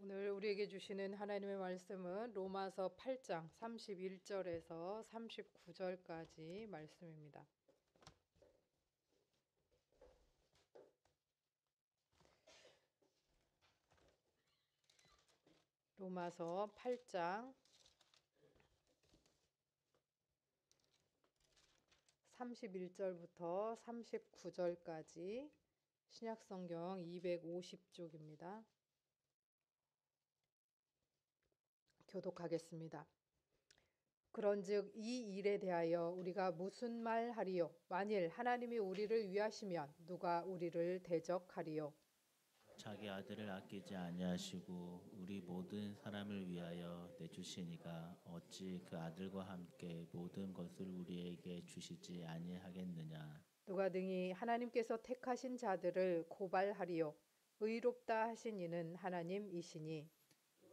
오늘 우리에게 주시는 하나님의 말씀은 로마서 8장 31절에서 39절까지 말씀입니다. 로마서 8장 31절부터 39절까지 신약성경 250쪽입니다. 교독하겠습니다. 그런즉 이 일에 대하여 우리가 무슨 말 하리요? 만일 하나님이 우리를 위하시면 누가 우리를 대적하리요? 자기 아들을 아끼지 아니하시고 우리 모든 사람을 위하여 내주시니가 어찌 그 아들과 함께 모든 것을 우리에게 주시지 아니하겠느냐? 누가 능히 하나님께서 택하신 자들을 고발하리요? 의롭다 하신 이는 하나님이시니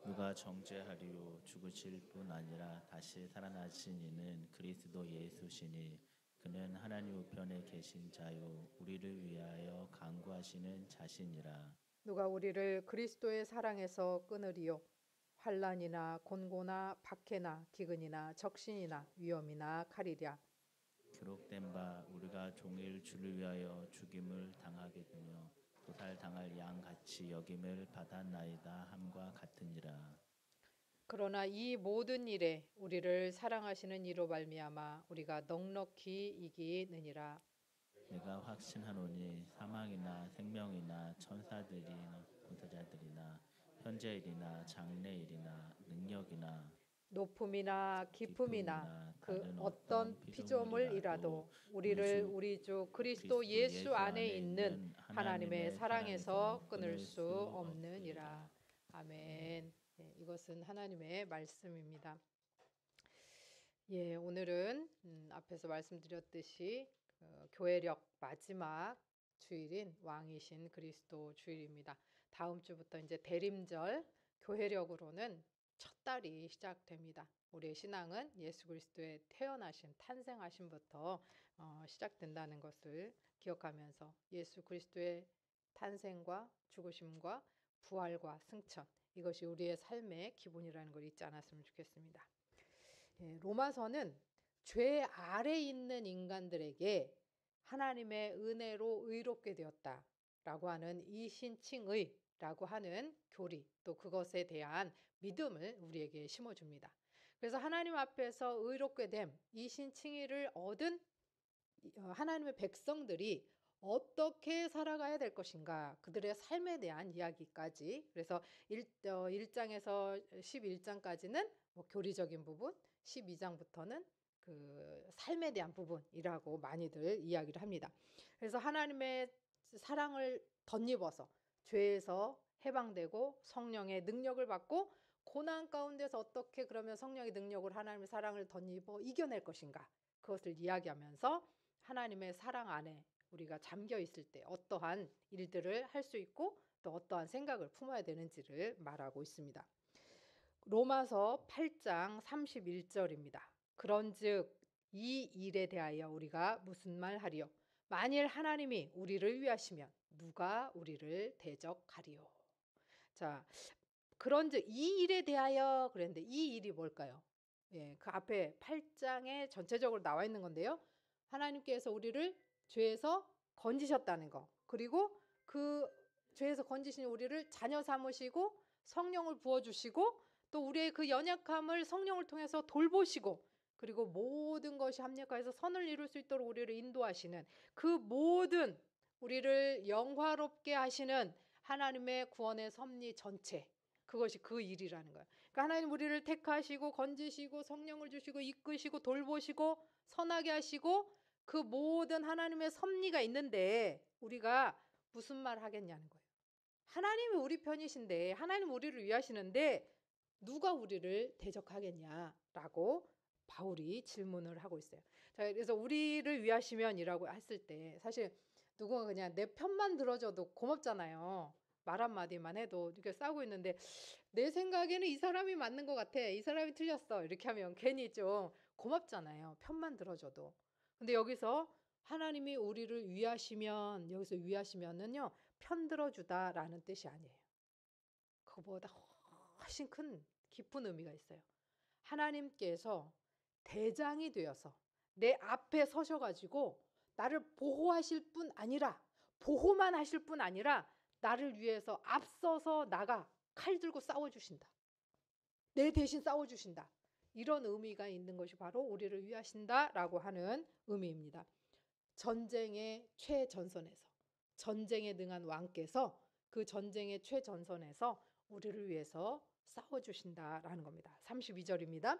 누가 정죄하리요? 죽으실 뿐 아니라 다시 살아나신 이는 그리스도 예수시니 그는 하나님 우편에 계신 자요 우리를 위하여 간구하시는 자시니라. 누가 우리를 그리스도의 사랑에서 끊으리요? 환난이나 곤고나 박해나 기근이나 적신이나 위험이나 칼이랴. 기록된 바 우리가 종일 주를 위하여 죽임을 당하게 되며 도살당할 양같이 여김을 받았나이다 함과 같으니라. 그러나 이 모든 일에 우리를 사랑하시는 이로 말미암아 우리가 넉넉히 이기느니라. 내가 확신하노니 사망이나 생명이나 천사들이나 권세자들이나 현재일이나 장래일이나 능력이나 높음이나 깊음이나 기쁨이나 그 다른 어떤 피조물이라도 우리를 우리 주 그리스도 예수 안에 있는 하나님의 사랑에서 끊을 수 없느니라. 아멘. 예, 이것은 하나님의 말씀입니다. 예, 오늘은 앞에서 말씀드렸듯이 교회력 마지막 주일인 왕이신 그리스도 주일입니다. 다음 주부터 이제 대림절 교회력으로는 첫 달이 시작됩니다. 우리의 신앙은 예수 그리스도의 태어나심, 탄생하심부터 시작된다는 것을 기억하면서 예수 그리스도의 탄생과 죽으심과 부활과 승천, 이것이 우리의 삶의 기본이라는 걸 잊지 않았으면 좋겠습니다. 예, 로마서는 죄 아래 있는 인간들에게 하나님의 은혜로 의롭게 되었다라고 하는 이신칭의라고 하는 교리, 또 그것에 대한 믿음을 우리에게 심어줍니다. 그래서 하나님 앞에서 의롭게 됨, 이신칭의를 얻은 하나님의 백성들이 어떻게 살아가야 될 것인가, 그들의 삶에 대한 이야기까지. 그래서 1장에서 11장까지는 교리적인 부분, 12장부터는 그 삶에 대한 부분이라고 많이들 이야기를 합니다. 그래서 하나님의 사랑을 덧입어서 죄에서 해방되고 성령의 능력을 받고 고난 가운데서 어떻게 그러면 성령의 능력을 하나님의 사랑을 덧입어 이겨낼 것인가, 그것을 이야기하면서 하나님의 사랑 안에 우리가 잠겨 있을 때 어떠한 일들을 할 수 있고 또 어떠한 생각을 품어야 되는지를 말하고 있습니다. 로마서 8장 31절입니다. 그런즉 이 일에 대하여 우리가 무슨 말 하리요? 만일 하나님이 우리를 위하시면 누가 우리를 대적하리요? 자, 그런즉 이 일에 대하여 그랬는데 이 일이 뭘까요? 예, 그 앞에 8장에 전체적으로 나와 있는 건데요. 하나님께서 우리를 죄에서 건지셨다는 거. 그리고 그 죄에서 건지신 우리를 자녀 삼으시고 성령을 부어 주시고 또 우리의 그 연약함을 성령을 통해서 돌보시고 그리고 모든 것이 합력하여서 선을 이룰 수 있도록 우리를 인도하시는 그 모든 우리를 영화롭게 하시는 하나님의 구원의 섭리 전체, 그것이 그 일이라는 거예요. 그러니까 하나님 우리를 택하시고 건지시고 성령을 주시고 이끄시고 돌보시고 선하게 하시고 그 모든 하나님의 섭리가 있는데 우리가 무슨 말 하겠냐는 거예요. 하나님이 우리 편이신데 하나님 우리를 위하시는데 누가 우리를 대적하겠냐라고 바울이 질문을 하고 있어요. 자, 그래서 우리를 위하시면이라고 했을 때 사실 누군가 그냥 내 편만 들어줘도 고맙잖아요. 말 한마디만 해도 이렇게 싸우고 있는데 내 생각에는 이 사람이 맞는 것 같아, 이 사람이 틀렸어, 이렇게 하면 괜히 좀 고맙잖아요. 편만 들어줘도. 근데 여기서 하나님이 우리를 위하시면, 여기서 위하시면은요 편 들어주다라는 뜻이 아니에요. 그거보다 훨씬 큰 깊은 의미가 있어요. 하나님께서 대장이 되어서 내 앞에 서셔가지고 나를 보호하실 뿐 아니라, 보호만 하실 뿐 아니라 나를 위해서 앞서서 나가 칼 들고 싸워주신다. 내 대신 싸워주신다. 이런 의미가 있는 것이 바로 우리를 위하신다라고 하는 의미입니다. 전쟁의 최전선에서, 전쟁에 능한 왕께서 그 전쟁의 최전선에서 우리를 위해서 싸워주신다라는 겁니다. 32절입니다.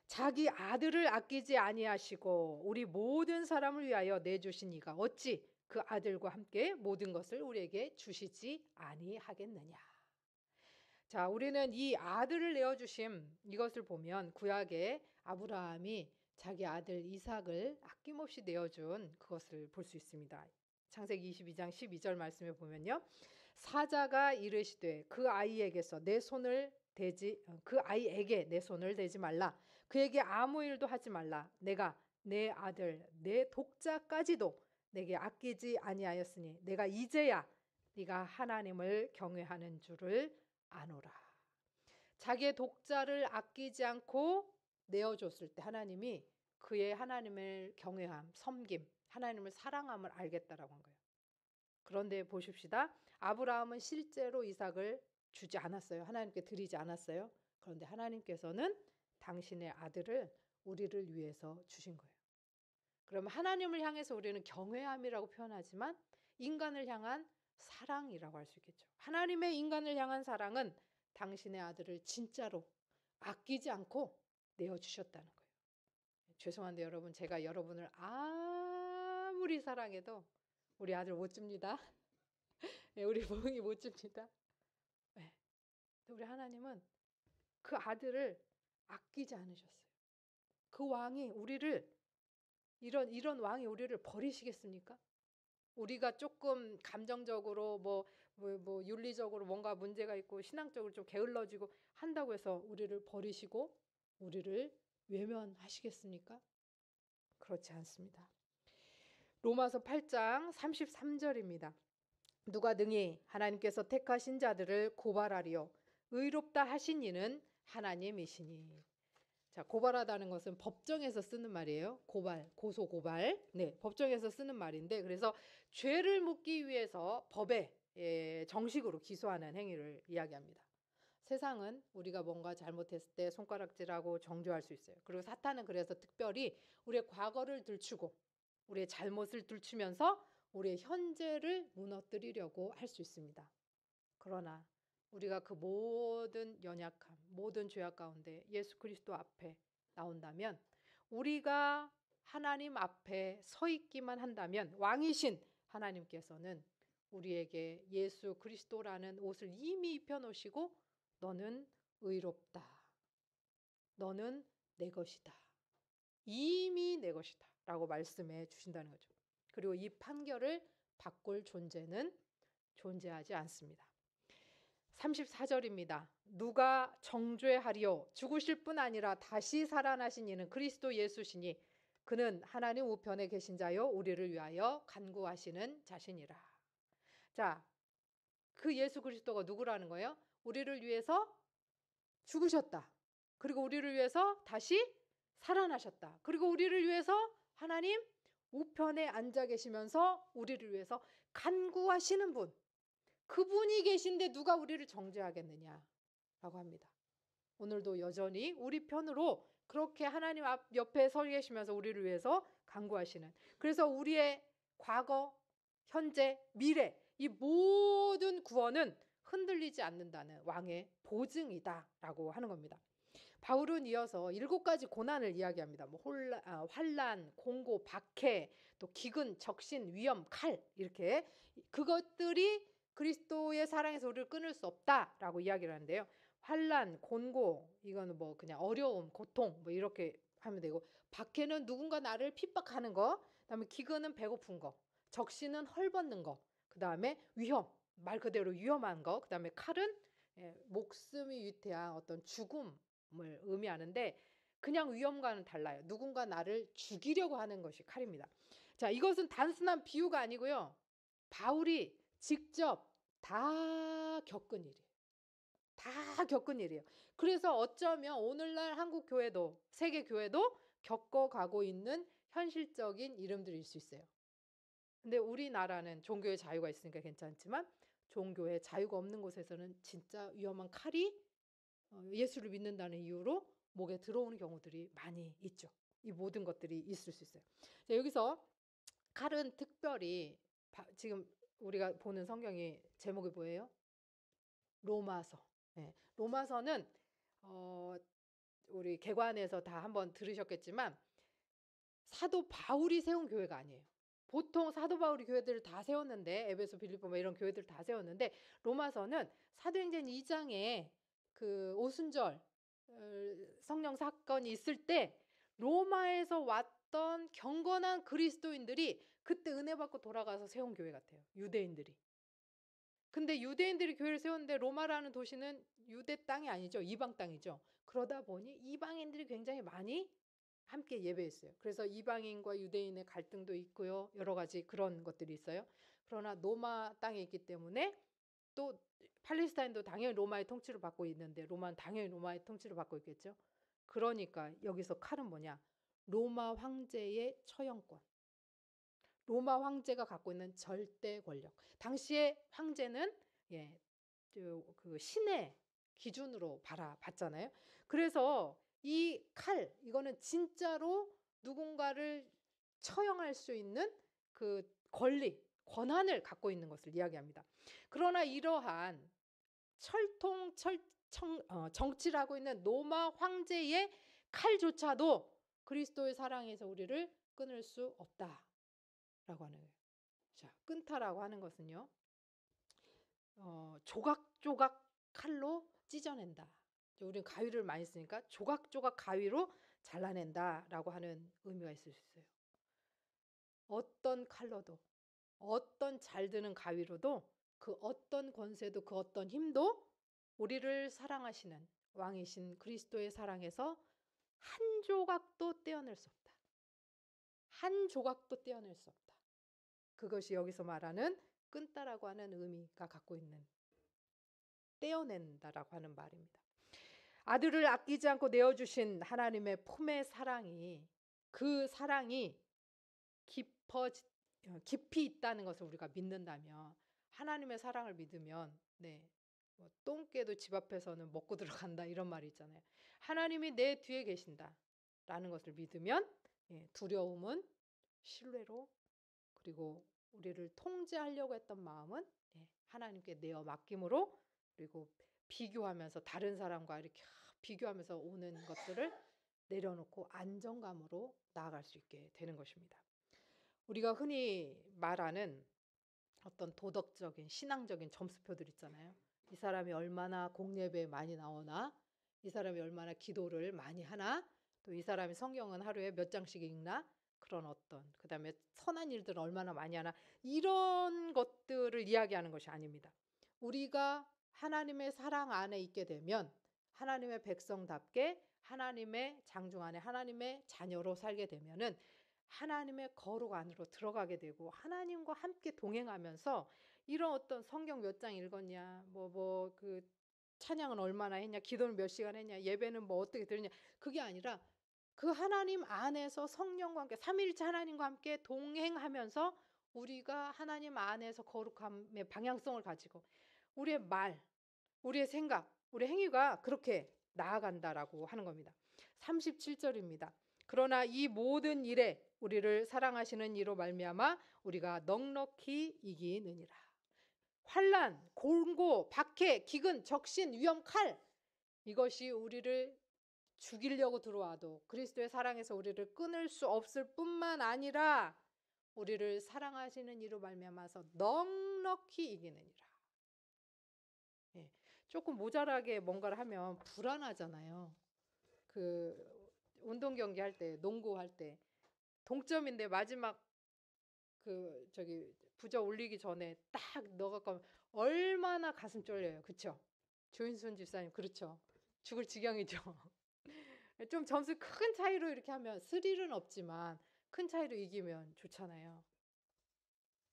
자기 아들을 아끼지 아니하시고 우리 모든 사람을 위하여 내주신 이가 어찌 그 아들과 함께 모든 것을 우리에게 주시지 아니하겠느냐. 자, 우리는 이 아들을 내어주심, 이것을 보면 구약에 아브라함이 자기 아들 이삭을 아낌없이 내어준 그것을 볼 수 있습니다. 창세기 22장 12절 말씀에 보면요, 사자가 이르시되 그 아이에게 내 손을 대지 말라. 그에게 아무 일도 하지 말라. 내가 내 아들 내 독자까지도 내게 아끼지 아니하였으니 내가 이제야 네가 하나님을 경외하는 줄을 아노라. 자기의 독자를 아끼지 않고 내어줬을 때 하나님이 그의 하나님을 경외함, 섬김, 하나님을 사랑함을 알겠다라고 한 거예요. 그런데 보십시다. 아브라함은 실제로 이삭을 주지 않았어요. 하나님께 드리지 않았어요. 그런데 하나님께서는 당신의 아들을 우리를 위해서 주신 거예요. 그러면 하나님을 향해서 우리는 경외함이라고 표현하지만 인간을 향한 사랑이라고 할 수 있겠죠. 하나님의 인간을 향한 사랑은 당신의 아들을 진짜로 아끼지 않고 내어주셨다는 거예요. 죄송한데 여러분, 제가 여러분을 아무리 사랑해도 우리 아들 못 줍니다. 우리 부흥이 못 줍니다. 우리 하나님은 그 아들을 아끼지 않으셨어요. 그 왕이 우리를, 이런 왕이 우리를 버리시겠습니까? 우리가 조금 감정적으로 뭐 윤리적으로 뭔가 문제가 있고 신앙적으로 좀 게을러지고 한다고 해서 우리를 버리시고 우리를 외면하시겠습니까? 그렇지 않습니다. 로마서 8장 33절입니다. 누가 능히 하나님께서 택하신 자들을 고발하리요 의롭다 하신 이는 하나님이시니. 자, 고발하다는 것은 법정에서 쓰는 말이에요. 고발, 고소, 고발. 네, 법정에서 쓰는 말인데, 그래서 죄를 묻기 위해서 법에 정식으로 기소하는 행위를 이야기합니다. 세상은 우리가 뭔가 잘못했을 때 손가락질하고 정죄할 수 있어요. 그리고 사탄은 그래서 특별히 우리의 과거를 들추고 우리의 잘못을 들추면서 우리의 현재를 무너뜨리려고 할 수 있습니다. 그러나 우리가 그 모든 연약함, 모든 죄악 가운데 예수 그리스도 앞에 나온다면, 우리가 하나님 앞에 서 있기만 한다면 왕이신 하나님께서는 우리에게 예수 그리스도라는 옷을 이미 입혀놓으시고 너는 의롭다, 너는 내 것이다, 이미 내 것이다 라고 말씀해 주신다는 거죠. 그리고 이 판결을 바꿀 존재는 존재하지 않습니다. 34절입니다. 누가 정죄하리요 죽으실 뿐 아니라 다시 살아나신 이는 그리스도 예수시니 그는 하나님 우편에 계신 자요 우리를 위하여 간구하시는 자신이라. 자, 그 예수 그리스도가 누구라는 거예요? 우리를 위해서 죽으셨다. 그리고 우리를 위해서 다시 살아나셨다. 그리고 우리를 위해서 하나님 우편에 앉아 계시면서 우리를 위해서 간구하시는 분, 그분이 계신데 누가 우리를 정죄하겠느냐라고 합니다. 오늘도 여전히 우리 편으로 그렇게 하나님 옆에 서 계시면서 우리를 위해서 간구하시는, 그래서 우리의 과거, 현재, 미래 이 모든 구원은 흔들리지 않는다는 왕의 보증이다라고 하는 겁니다. 바울은 이어서 7가지 고난을 이야기합니다. 환난, 공고, 박해, 또 기근, 적신, 위험, 칼, 이렇게 그것들이 그리스도의 사랑에서 우리를 끊을 수 없다라고 이야기를 하는데요. 환난, 곤고, 이거는 뭐 그냥 어려움, 고통 뭐 이렇게 하면 되고, 박해는 누군가 나를 핍박하는 거, 그다음에 기근은 배고픈 거, 적신은 헐벗는 거, 그다음에 위험, 말 그대로 위험한 거, 그다음에 칼은 목숨이 위태한 어떤 죽음을 의미하는데 그냥 위험과는 달라요. 누군가 나를 죽이려고 하는 것이 칼입니다. 자, 이것은 단순한 비유가 아니고요. 바울이 직접 다 겪은 일이에요. 다 겪은 일이에요. 그래서 어쩌면 오늘날 한국 교회도 세계 교회도 겪어가고 있는 현실적인 이름들일 수 있어요. 근데 우리나라는 종교의 자유가 있으니까 괜찮지만 종교의 자유가 없는 곳에서는 진짜 위험한 칼이 예수를 믿는다는 이유로 목에 들어오는 경우들이 많이 있죠. 이 모든 것들이 있을 수 있어요. 자, 여기서 칼은 특별히 지금 우리가 보는 성경이 제목이 뭐예요? 로마서. 네. 로마서는 우리 개관에서 다 한번 들으셨겠지만 사도 바울이 세운 교회가 아니에요. 보통 사도 바울이 교회들을 다 세웠는데 에베소, 빌립보 뭐 이런 교회들을 다 세웠는데 로마서는 사도행전 2장에 그 오순절 성령 사건이 있을 때 로마에서 왔던 경건한 그리스도인들이 그때 은혜 받고 돌아가서 세운 교회 같아요. 유대인들이. 근데 유대인들이 교회를 세웠는데 로마라는 도시는 유대 땅이 아니죠. 이방 땅이죠. 그러다 보니 이방인들이 굉장히 많이 함께 예배했어요. 그래서 이방인과 유대인의 갈등도 있고요. 여러 가지 그런 것들이 있어요. 그러나 로마 땅에 있기 때문에 또 팔레스타인도 당연히 로마의 통치를 받고 있는데 로마는 당연히 로마의 통치를 받고 있겠죠. 그러니까 여기서 칼은 뭐냐? 로마 황제의 처형권. 로마 황제가 갖고 있는 절대 권력. 당시에 황제는 그 신의 기준으로 바라봤잖아요. 그래서 이 칼, 이거는 진짜로 누군가를 처형할 수 있는 그 권리, 권한을 갖고 있는 것을 이야기합니다. 그러나 이러한 정치를 하고 있는 로마 황제의 칼조차도 그리스도의 사랑에서 우리를 끊을 수 없다라고 하는 거예요. 자, 끊다라고 하는 것은요, 조각조각 칼로 찢어낸다. 우리는 가위를 많이 쓰니까 조각조각 가위로 잘라낸다라고 하는 의미가 있을 수 있어요. 어떤 칼로도, 어떤 잘 드는 가위로도 그 어떤 권세도 그 어떤 힘도 우리를 사랑하시는 왕이신 그리스도의 사랑에서 한 조각도 떼어낼 수 없다. 한 조각도 떼어낼 수 없다. 그것이 여기서 말하는 끊다라고 하는 의미가 갖고 있는 떼어낸다라고 하는 말입니다. 아들을 아끼지 않고 내어주신 하나님의 품의 사랑이 그 사랑이 깊이 있다는 것을 우리가 믿는다면 하나님의 사랑을 믿으면 뭐 똥개도 집 앞에서는 먹고 들어간다 이런 말이 있잖아요. 하나님이 내 뒤에 계신다라는 것을 믿으면 두려움은 신뢰로 그리고 우리를 통제하려고 했던 마음은 하나님께 내어 맡김으로 그리고 비교하면서 다른 사람과 이렇게 비교하면서 오는 것들을 내려놓고 안정감으로 나아갈 수 있게 되는 것입니다. 우리가 흔히 말하는 어떤 도덕적인 신앙적인 점수표들 있잖아요. 이 사람이 얼마나 공예배에 많이 나오나, 이 사람이 얼마나 기도를 많이 하나, 또 이 사람이 성경은 하루에 몇 장씩 읽나, 그런 그 다음에 선한 일들을 얼마나 많이 하나, 이런 것들을 이야기하는 것이 아닙니다. 우리가 하나님의 사랑 안에 있게 되면 하나님의 백성답게 하나님의 장중 안에 하나님의 자녀로 살게 되면은 하나님의 거룩 안으로 들어가게 되고 하나님과 함께 동행하면서 이런 어떤 성경 몇 장 읽었냐, 그 찬양은 얼마나 했냐, 기도는 몇 시간 했냐, 예배는 뭐 어떻게 드렸냐, 그게 아니라 그 하나님 안에서 성령과 함께 삼위일체 하나님과 함께 동행하면서 우리가 하나님 안에서 거룩함의 방향성을 가지고 우리의 말, 우리의 생각, 우리의 행위가 그렇게 나아간다라고 하는 겁니다. 37절입니다. 그러나 이 모든 일에 우리를 사랑하시는 이로 말미암아 우리가 넉넉히 이기느니라. 환난, 공고, 박해, 기근, 적신, 위험, 칼, 이것이 우리를 죽이려고 들어와도 그리스도의 사랑에서 우리를 끊을 수 없을 뿐만 아니라 우리를 사랑하시는 이로 말미암아서 넉넉히 이기느니라. 조금 모자라게 뭔가를 하면 불안하잖아요. 그 운동 경기 할 때, 농구 할 때 동점인데 마지막 부저 올리기 전에 딱 넣어갖고 얼마나 가슴 쫄려요. 그쵸? 조인순 집사님 그렇죠. 죽을 지경이죠. 좀 점수 큰 차이로 이렇게 하면 스릴은 없지만 큰 차이로 이기면 좋잖아요.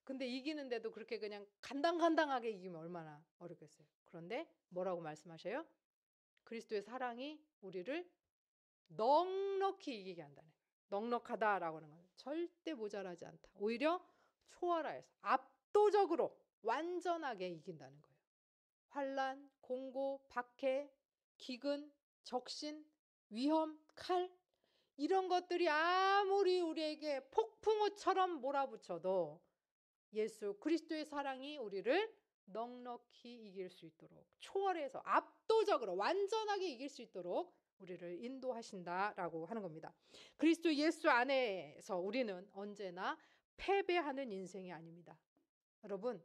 근데 이기는데도 그렇게 그냥 간당간당하게 이기면 얼마나 어렵겠어요. 그런데 뭐라고 말씀하셔요? 그리스도의 사랑이 우리를 넉넉히 이기게 한다는 거예요. 넉넉하다라고 하는 건 절대 모자라지 않다. 오히려 초월하여서 압도적으로 완전하게 이긴다는 거예요. 환난, 공고, 박해, 기근, 적신, 위험, 칼 이런 것들이 아무리 우리에게 폭풍우처럼 몰아붙여도 예수 그리스도의 사랑이 우리를 넉넉히 이길 수 있도록 초월해서 압도적으로 완전하게 이길 수 있도록 우리를 인도하신다라고 하는 겁니다. 그리스도 예수 안에서 우리는 언제나 패배하는 인생이 아닙니다. 여러분,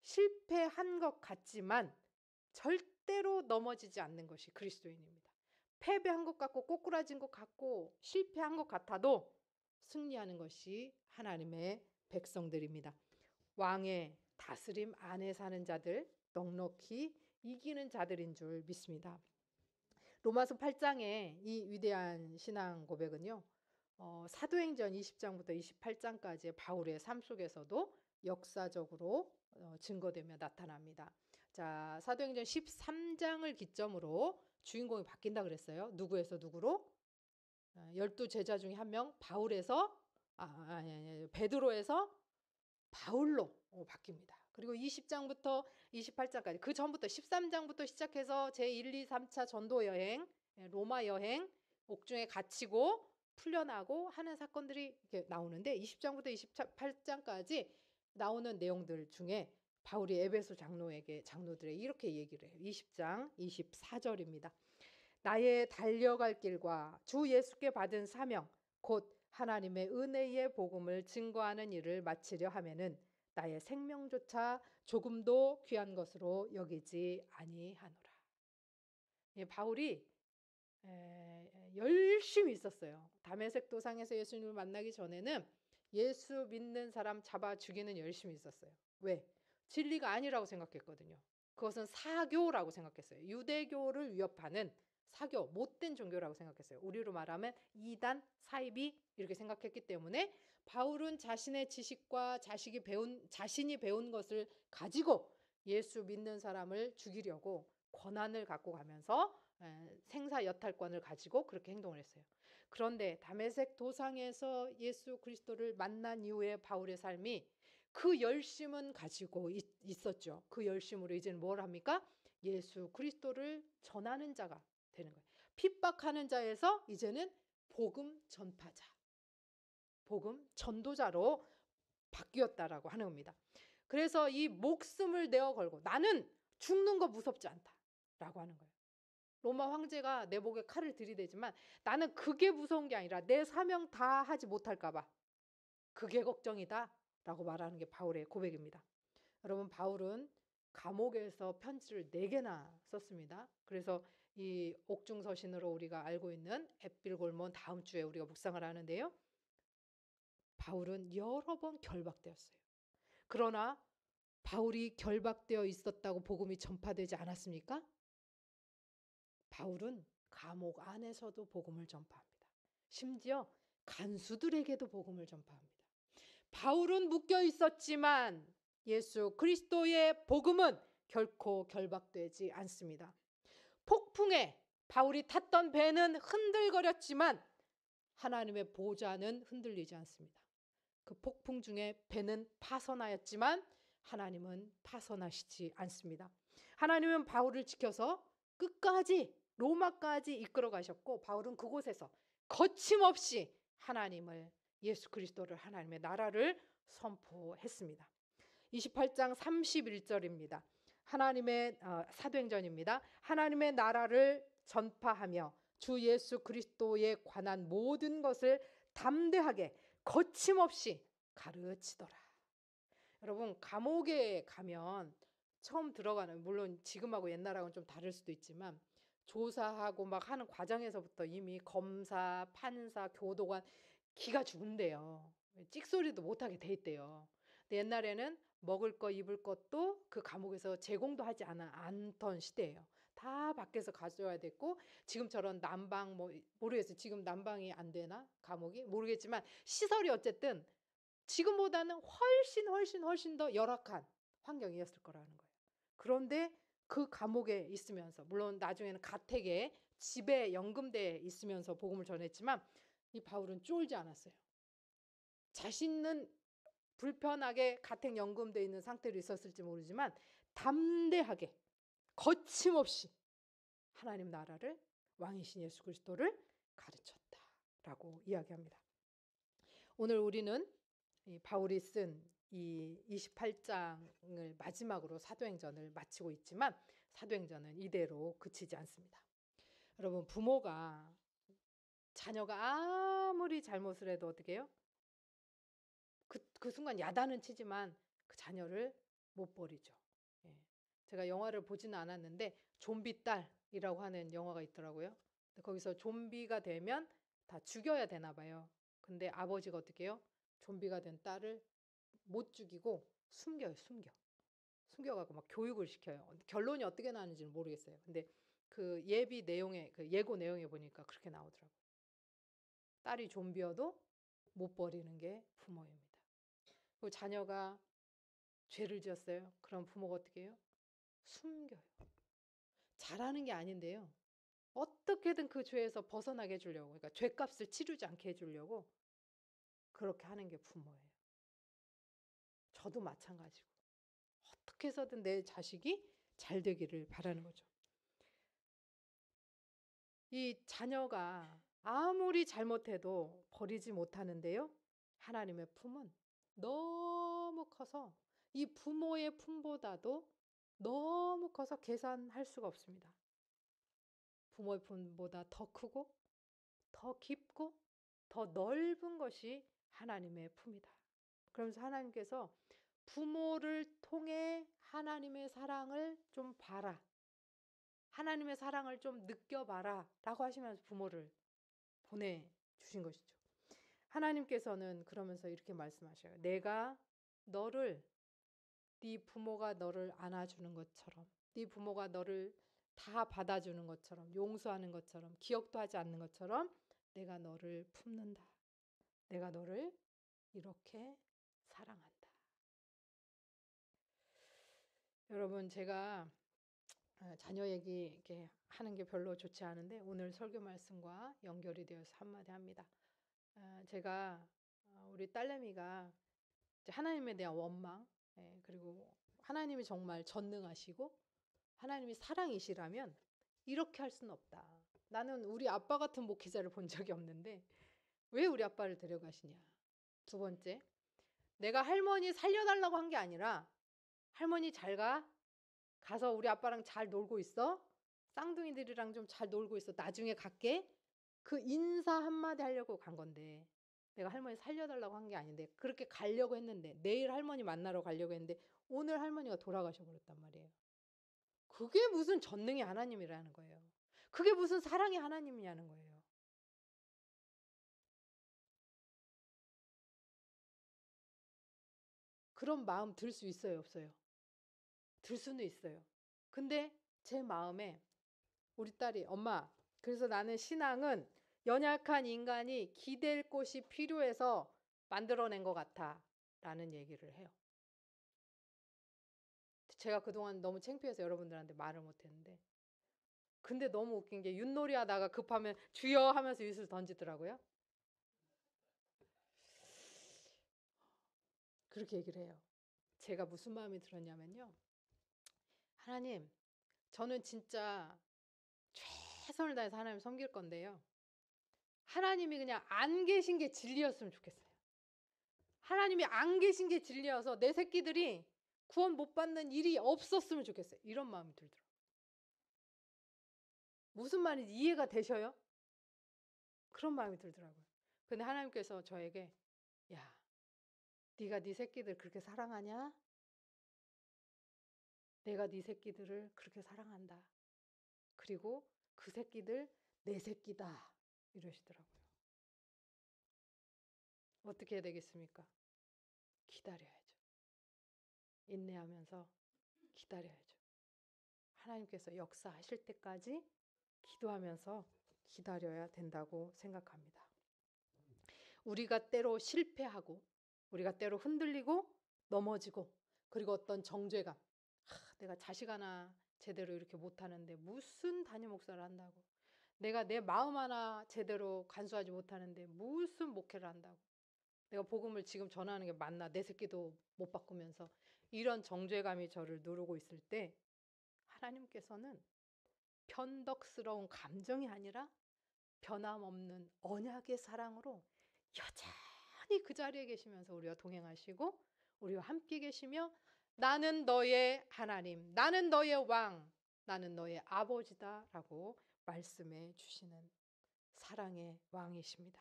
실패한 것 같지만 절대로 넘어지지 않는 것이 그리스도인입니다. 패배한 것 같고 꼬꾸라진 것 같고 실패한 것 같아도 승리하는 것이 하나님의 백성들입니다. 왕의 다스림 안에 사는 자들, 넉넉히 이기는 자들인 줄 믿습니다. 로마서 8장의 이 위대한 신앙 고백은요. 사도행전 20장부터 28장까지의 바울의 삶 속에서도 역사적으로 증거되며 나타납니다. 자, 사도행전 13장을 기점으로 주인공이 바뀐다 그랬어요. 누구에서 누구로? 12제자 중에 한 명 바울에서 베드로에서 바울로 바뀝니다. 그리고 20장부터 28장까지 그 전부터 13장부터 시작해서 제1, 2, 3차 전도 여행, 로마 여행, 옥중에 갇히고 풀려나고 하는 사건들이 이렇게 나오는데 20장부터 28장까지 나오는 내용들 중에 바울이 에베소 장로들에게 이렇게 얘기를 해요. 20장 24절입니다. 나의 달려갈 길과 주 예수께 받은 사명 곧 하나님의 은혜의 복음을 증거하는 일을 마치려 하면은 나의 생명조차 조금도 귀한 것으로 여기지 아니하노라. 바울이 열심히 있었어요. 다메섹 도상에서 예수님을 만나기 전에는 예수 믿는 사람 잡아 죽이는 열심히 있었어요. 왜? 진리가 아니라고 생각했거든요. 그것은 사교라고 생각했어요. 유대교를 위협하는 사교, 못된 종교라고 생각했어요. 우리로 말하면 이단, 사이비 이렇게 생각했기 때문에 바울은 자신의 지식과 자신이 배운 것을 가지고 예수 믿는 사람을 죽이려고 권한을 갖고 가면서 생사 여탈권을 가지고 그렇게 행동을 했어요. 그런데 다메섹 도상에서 예수 그리스도를 만난 이후에 바울의 삶이 그 열심은 가지고 있었죠. 그 열심으로 이제는 뭘 합니까? 예수 그리스도를 전하는 자가 되는 거예요. 핍박하는 자에서 이제는 복음 전파자, 복음 전도자로 바뀌었다라고 하는 겁니다. 그래서 이 목숨을 내어 걸고 나는 죽는 거 무섭지 않다라고 하는 거예요. 로마 황제가 내 목에 칼을 들이대지만 나는 그게 무서운 게 아니라 내 사명 다 하지 못할까 봐 그게 걱정이다 라고 말하는 게 바울의 고백입니다. 여러분 바울은 감옥에서 편지를 4개나 썼습니다. 그래서 이 옥중서신으로 우리가 알고 있는 앳빌골몬 다음 주에 우리가 묵상을 하는데요. 바울은 여러 번 결박되었어요. 그러나 바울이 결박되어 있었다고 복음이 전파되지 않았습니까? 바울은 감옥 안에서도 복음을 전파합니다. 심지어 간수들에게도 복음을 전파합니다. 바울은 묶여 있었지만 예수 그리스도의 복음은 결코 결박되지 않습니다. 폭풍에 바울이 탔던 배는 흔들거렸지만 하나님의 보좌는 흔들리지 않습니다. 그 폭풍 중에 배는 파선하였지만 하나님은 파선하시지 않습니다. 하나님은 바울을 지켜서 끝까지 로마까지 이끌어 가셨고 바울은 그곳에서 거침없이 하나님을 예수 그리스도를 하나님의 나라를 선포했습니다. 28장 31절입니다. 하나님의 사도행전입니다. 하나님의 나라를 전파하며 주 예수 그리스도에 관한 모든 것을 담대하게 거침없이 가르치더라. 여러분 감옥에 가면 처음 들어가는 물론 지금하고 옛날하고는 좀 다를 수도 있지만 조사하고 막 하는 과정에서부터 이미 검사, 판사, 교도관 기가 죽은데요. 찍소리도 못하게 돼 있대요. 근데 옛날에는 먹을 거 입을 것도 그 감옥에서 제공도 하지 않던 시대예요. 다 밖에서 가져와야 됐고 지금처럼 난방 모르겠어요. 지금 난방이 안 되나 감옥이 모르겠지만 시설이 어쨌든 지금보다는 훨씬 더 열악한 환경이었을 거라는 거예요. 그런데 그 감옥에 있으면서, 물론 나중에는 가택에 집에 연금대에 있으면서 복음을 전했지만 이 바울은 쫄지 않았어요. 자신은 불편하게 가택 연금대에 있는 상태로 있었을지 모르지만 담대하게 거침없이 하나님 나라를, 왕이신 예수 그리스도를 가르쳤다라고 이야기합니다. 오늘 우리는 이 바울이 쓴 이 28장을 마지막으로 사도행전을 마치고 있지만 사도행전은 이대로 그치지 않습니다. 여러분, 부모가 자녀가 아무리 잘못을 해도 어떻게 해요? 그 순간 야단은 치지만 그 자녀를 못 버리죠. 예. 제가 영화를 보지는 않았는데 좀비 딸이라고 하는 영화가 있더라고요. 거기서 좀비가 되면 다 죽여야 되나 봐요. 근데 아버지가 어떻게 해요? 좀비가 된 딸을 못 죽이고 숨겨요. 숨겨가고 막 교육을 시켜요. 결론이 어떻게 나는지는 모르겠어요. 근데 그 예고 내용에 보니까 그렇게 나오더라고요. 딸이 좀비여도 못 버리는 게 부모입니다. 그 자녀가 죄를 지었어요. 그럼 부모가 어떻게 해요? 숨겨요. 잘하는 게 아닌데요. 어떻게든 그 죄에서 벗어나게 해주려고, 그러니까 죄값을 치르지 않게 해주려고 그렇게 하는 게 부모예요. 저도 마찬가지고 어떻게 해서든 내 자식이 잘 되기를 바라는 거죠. 이 자녀가 아무리 잘못해도 버리지 못하는데요. 하나님의 품은 너무 커서 이 부모의 품보다도 너무 커서 계산할 수가 없습니다. 부모의 품보다 더 크고 더 깊고 더 넓은 것이 하나님의 품이다. 그러면서 하나님께서 부모를 통해 하나님의 사랑을 좀 봐라. 하나님의 사랑을 좀 느껴봐라 라고 하시면서 부모를 보내주신 것이죠. 하나님께서는 그러면서 이렇게 말씀하셔요. 내가 너를, 네 부모가 너를 안아주는 것처럼, 네 부모가 너를 다 받아주는 것처럼, 용서하는 것처럼, 기억도 하지 않는 것처럼 내가 너를 품는다. 내가 너를 이렇게 사랑한다. 여러분, 제가 자녀 얘기 이렇게 하는 게 별로 좋지 않은데 오늘 설교 말씀과 연결이 되어서 한마디 합니다. 제가 우리 딸내미가 하나님에 대한 원망, 그리고 하나님이 정말 전능하시고 하나님이 사랑이시라면 이렇게 할 수는 없다. 나는 우리 아빠 같은 목회자를 본 적이 없는데 왜 우리 아빠를 데려가시냐. 두 번째, 내가 할머니 살려달라고 한 게 아니라 할머니 잘 가. 가서 우리 아빠랑 잘 놀고 있어. 쌍둥이들이랑 좀 잘 놀고 있어. 나중에 갈게. 그 인사 한마디 하려고 간 건데 내가 할머니 살려달라고 한 게 아닌데 그렇게 가려고 했는데 내일 할머니 만나러 가려고 했는데 오늘 할머니가 돌아가셔 버렸단 말이에요. 그게 무슨 전능의 하나님이라는 거예요. 그게 무슨 사랑의 하나님이냐는 거예요. 그런 마음 들 수 있어요, 없어요? 들 수는 있어요. 근데 제 마음에 우리 딸이 엄마, 그래서 나는 신앙은 연약한 인간이 기댈 곳이 필요해서 만들어낸 것 같아 라는 얘기를 해요. 제가 그동안 너무 창피해서 여러분들한테 말을 못했는데 근데 너무 웃긴 게 윷놀이 하다가 급하면 주여 하면서 윷을 던지더라고요. 그렇게 얘기를 해요. 제가 무슨 마음이 들었냐면요. 하나님, 저는 진짜 최선을 다해서 하나님 섬길 건데요. 하나님이 그냥 안 계신 게 진리였으면 좋겠어요. 하나님이 안 계신 게 진리여서 내 새끼들이 구원 못 받는 일이 없었으면 좋겠어요. 이런 마음이 들더라고요. 무슨 말인지 이해가 되셔요? 그런 마음이 들더라고요. 근데 하나님께서 저에게 야, 네가 네 새끼들 그렇게 사랑하냐? 내가 네 새끼들을 그렇게 사랑한다. 그리고 그 새끼들 내 새끼다. 이러시더라고요. 어떻게 해야 되겠습니까? 기다려야죠. 인내하면서 기다려야죠. 하나님께서 역사하실 때까지 기도하면서 기다려야 된다고 생각합니다. 우리가 때로 실패하고 우리가 때로 흔들리고 넘어지고, 그리고 어떤 정죄감, 내가 자식 하나 제대로 이렇게 못하는데 무슨 담임 목사를 한다고, 내가 내 마음 하나 제대로 간수하지 못하는데 무슨 목회를 한다고, 내가 복음을 지금 전하는 게 맞나, 내 새끼도 못 바꾸면서 이런 정죄감이 저를 누르고 있을 때 하나님께서는 변덕스러운 감정이 아니라 변함없는 언약의 사랑으로 여전히 그 자리에 계시면서 우리와 동행하시고 우리와 함께 계시며, 나는 너의 하나님, 나는 너의 왕, 나는 너의 아버지다 라고 말씀해 주시는 사랑의 왕이십니다.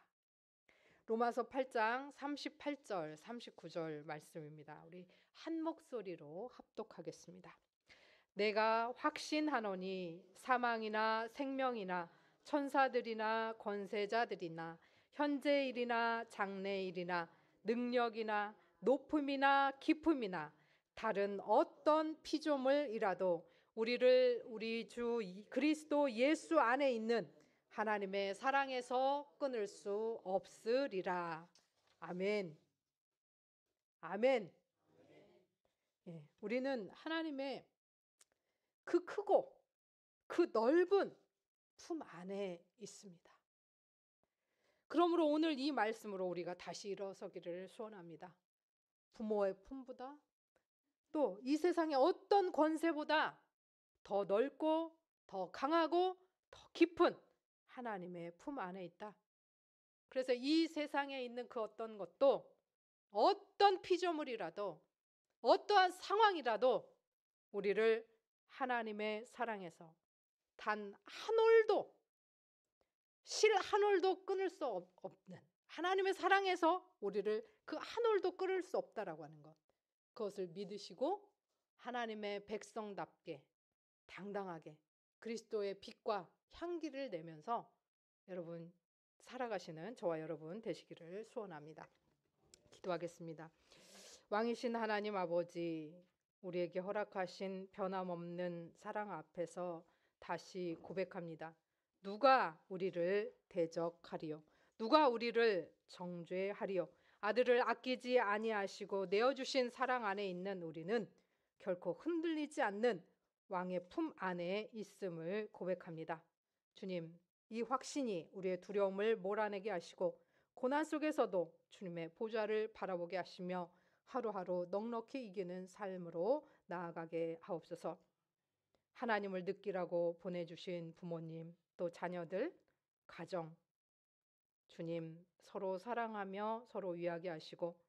로마서 8장 38절 39절 말씀입니다. 우리 한 목소리로 합독하겠습니다. 내가 확신하노니 사망이나 생명이나 천사들이나 권세자들이나 현재일이나 장래일이나 능력이나 높음이나 깊음이나 다른 어떤 피조물이라도 우리를 우리 주 그리스도 예수 안에 있는 하나님의 사랑에서 끊을 수 없으리라. 아멘. 아멘. 예, 우리는 하나님의 그 크고 그 넓은 품 안에 있습니다. 그러므로 오늘 이 말씀으로 우리가 다시 일어서기를 소원합니다. 부모의 품보다, 또 이 세상의 어떤 권세보다 더 넓고 더 강하고 더 깊은 하나님의 품 안에 있다. 그래서 이 세상에 있는 그 어떤 것도, 어떤 피조물이라도, 어떠한 상황이라도 우리를 하나님의 사랑에서 단 한 올도, 실 한 올도 끊을 수 없는 하나님의 사랑에서 우리를 그 한 올도 끊을 수 없다라고 하는 것, 그것을 믿으시고 하나님의 백성답게 당당하게 그리스도의 빛과 향기를 내면서 여러분 살아가시는 저와 여러분 되시기를 소원합니다. 기도하겠습니다. 왕이신 하나님 아버지, 우리에게 허락하신 변함없는 사랑 앞에서 다시 고백합니다. 누가 우리를 대적하리요? 누가 우리를 정죄하리요? 아들을 아끼지 아니하시고 내어주신 사랑 안에 있는 우리는 결코 흔들리지 않는 왕의 품 안에 있음을 고백합니다. 주님, 이 확신이 우리의 두려움을 몰아내게 하시고 고난 속에서도 주님의 보좌를 바라보게 하시며 하루하루 넉넉히 이기는 삶으로 나아가게 하옵소서. 하나님을 느끼라고 보내주신 부모님, 또 자녀들, 가정, 주님 서로 사랑하며 서로 위하게 하시고,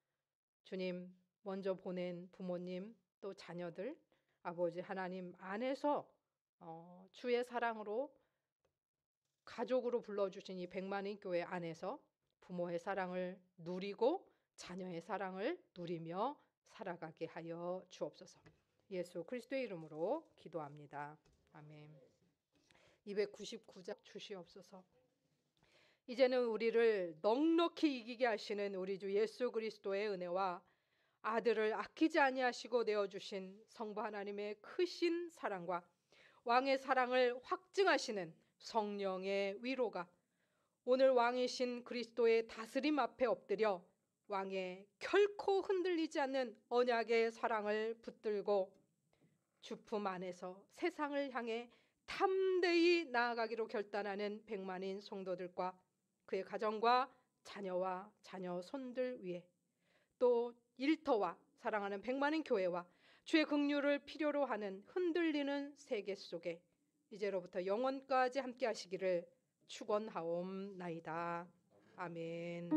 주님 먼저 보낸 부모님 또 자녀들, 아버지 하나님 안에서 주의 사랑으로 가족으로 불러주신 이 백만인 교회 안에서 부모의 사랑을 누리고 자녀의 사랑을 누리며 살아가게 하여 주옵소서. 예수 그리스도의 이름으로 기도합니다. 아멘. 299장 주시옵소서. 이제는 우리를 넉넉히 이기게 하시는 우리 주 예수 그리스도의 은혜와 아들을 아끼지 아니하시고 내어주신 성부 하나님의 크신 사랑과 왕의 사랑을 확증하시는 성령의 위로가 오늘 왕이신 그리스도의 다스림 앞에 엎드려 왕의 결코 흔들리지 않는 언약의 사랑을 붙들고 주품 안에서 세상을 향해 담대히 나아가기로 결단하는 백만인 성도들과 그의 가정과 자녀와 자녀 손들 위에, 또 일터와 사랑하는 백만인 교회와 주의 긍휼을 필요로 하는 흔들리는 세계 속에 이제로부터 영원까지 함께 하시기를 축원하옵나이다. 아멘.